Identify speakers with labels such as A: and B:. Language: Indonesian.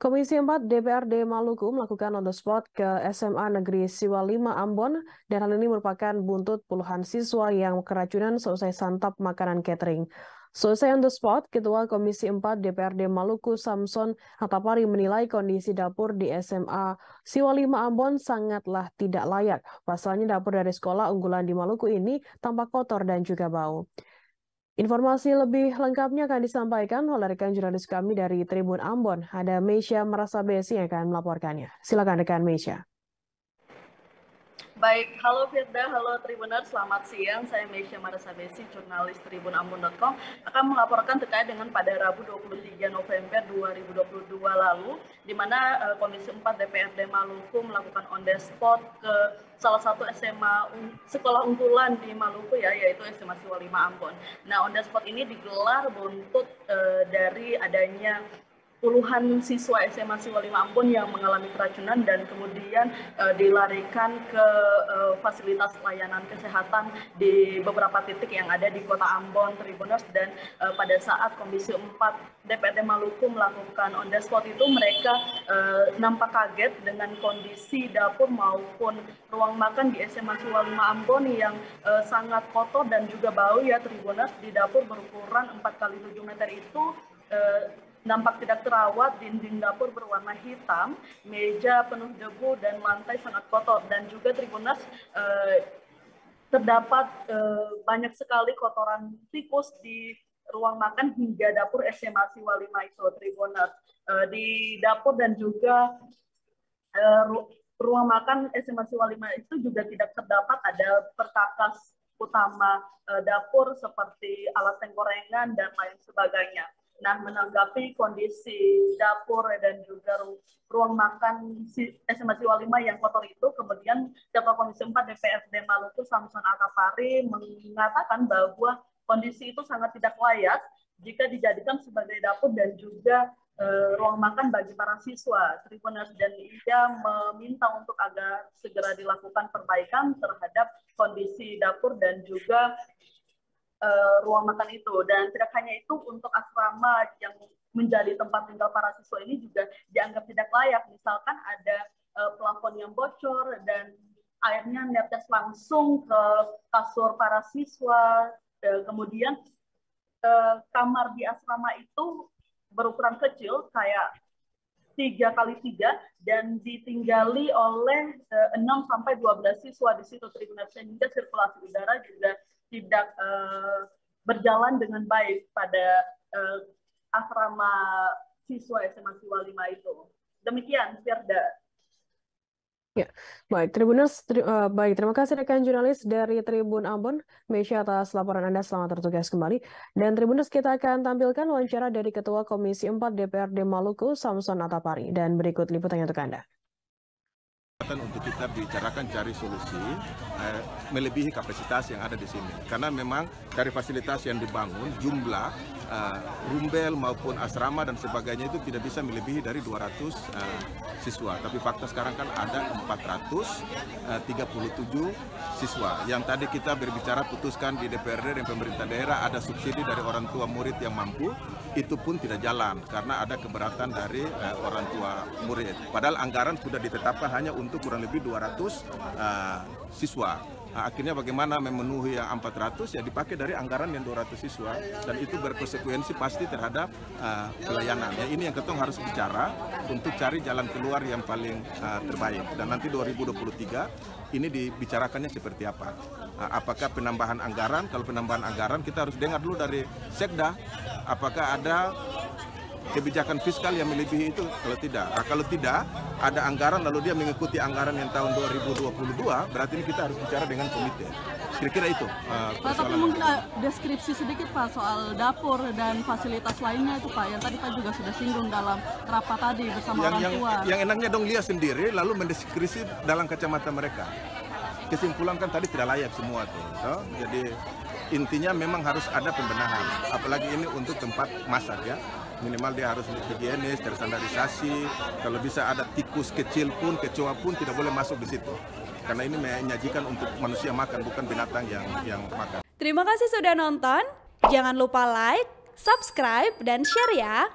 A: Komisi 4 DPRD Maluku melakukan on the spot ke SMA Negeri Siwa 5 Ambon dan hal ini merupakan buntut puluhan siswa yang keracunan selesai santap makanan catering. Selesai on the spot, Ketua Komisi 4 DPRD Maluku Samson Hatapari menilai kondisi dapur di SMA Siwa 5 Ambon sangatlah tidak layak. Pasalnya dapur dari sekolah unggulan di Maluku ini tampak kotor dan juga bau. Informasi lebih lengkapnya akan disampaikan oleh rekan jurnalis kami dari Tribun Ambon. Ada Meisya Marasabesi yang akan melaporkannya. Silakan rekan Meisya.
B: Baik, halo Firda, halo Tribuners, selamat siang. Saya Meisya Marasabesi, jurnalis tribunambon.com, akan melaporkan terkait dengan pada Rabu 23 November 2022 lalu, di mana Komisi 4 DPRD Maluku melakukan on the spot ke salah satu SMA sekolah unggulan di Maluku yaitu SMA Siwa 5 Ambon. Nah, on the spot ini digelar buntut dari adanya puluhan siswa SMA Siwa 5 Ambon yang mengalami keracunan dan kemudian dilarikan ke fasilitas layanan kesehatan di beberapa titik yang ada di Kota Ambon, Tribuners, dan pada saat Komisi 4 DPRD Maluku melakukan on the spot itu mereka nampak kaget dengan kondisi dapur maupun ruang makan di SMA Siwa 5 Ambon yang sangat kotor dan juga bau ya Tribuners. Di dapur berukuran 4x7 meter itu nampak tidak terawat, dinding dapur berwarna hitam, meja penuh debu, dan lantai sangat kotor. Dan juga Tribuners, terdapat banyak sekali kotoran tikus di ruang makan hingga dapur SMA Siwa 5 itu, Tribuners. Di dapur dan juga ruang makan SMA Siwa 5 itu juga tidak terdapat ada perkakas utama dapur seperti alat penggorengan dan lain sebagainya. Nah, menanggapi kondisi dapur dan juga ruang makan SMA Siwa 5 yang kotor itu, kemudian Ketua Komisi 4 DPRD Maluku Samson Hatapari mengatakan bahwa kondisi itu sangat tidak layak jika dijadikan sebagai dapur dan juga ruang makan bagi para siswa Tribuners, dan ia meminta untuk agar segera dilakukan perbaikan terhadap kondisi dapur dan juga ruang makan itu. Dan tidak hanya itu, untuk asrama yang menjadi tempat tinggal para siswa ini juga dianggap tidak layak. Misalkan ada plafon yang bocor dan airnya netes langsung ke kasur para siswa. Kemudian kamar di asrama itu berukuran kecil kayak 3x3 dan ditinggali oleh 6-12 siswa di situ, Tribuners, sehingga sirkulasi udara juga tidak berjalan dengan baik pada asrama siswa SMA Siwa 5 itu. Demikian, Firda.
A: Ya, baik Tribuners, terima kasih rekan jurnalis dari Tribun Ambon, Meisya, atas laporan Anda. Selamat bertugas kembali. Dan Tribuners, kita akan tampilkan wawancara dari Ketua Komisi 4 DPRD Maluku, Samson Hatapari, dan berikut liputannya untuk Anda.
C: Untuk kita bicarakan cari solusi melebihi kapasitas yang ada di sini, karena memang dari fasilitas yang dibangun jumlah rumbel maupun asrama dan sebagainya itu tidak bisa melebihi dari 200 siswa, tapi fakta sekarang kan ada 437 siswa yang tadi kita berbicara putuskan di DPRD dan pemerintah daerah ada subsidi dari orang tua murid yang mampu, itu pun tidak jalan karena ada keberatan dari orang tua murid, padahal anggaran sudah ditetapkan hanya untuk kurang lebih 200 siswa. Nah, akhirnya bagaimana memenuhi yang 400 ya dipakai dari anggaran yang 200 siswa, dan itu berkonsekuensi pasti terhadap pelayanan. Ya, ini yang ketong harus bicara untuk cari jalan keluar yang paling terbaik, dan nanti 2023 ini dibicarakannya seperti apa. Apakah penambahan anggaran? Kalau penambahan anggaran kita harus dengar dulu dari Sekda, apakah ada kebijakan fiskal yang melebihi itu. Kalau tidak ada anggaran lalu dia mengikuti anggaran yang tahun 2022, berarti ini kita harus bicara dengan komite. Kira-kira itu.
D: Pak, tapi mungkin deskripsi sedikit Pak soal dapur dan fasilitas lainnya itu Pak, yang tadi Pak juga sudah singgung dalam rapat tadi bersama orang tua.
C: Yang enaknya dong lihat sendiri lalu mendeskripsi dalam kacamata mereka. Kesimpulan kan tadi tidak layak semua tuh. Jadi intinya memang harus ada pembenahan, apalagi ini untuk tempat masak ya. Minimal dia harus higienis, terstandarisasi. Kalau bisa ada tikus kecil pun, kecoa pun tidak boleh masuk di situ. Karena ini menyajikan untuk manusia makan, bukan binatang yang makan.
E: Terima kasih sudah nonton. Jangan lupa like, subscribe, dan share ya.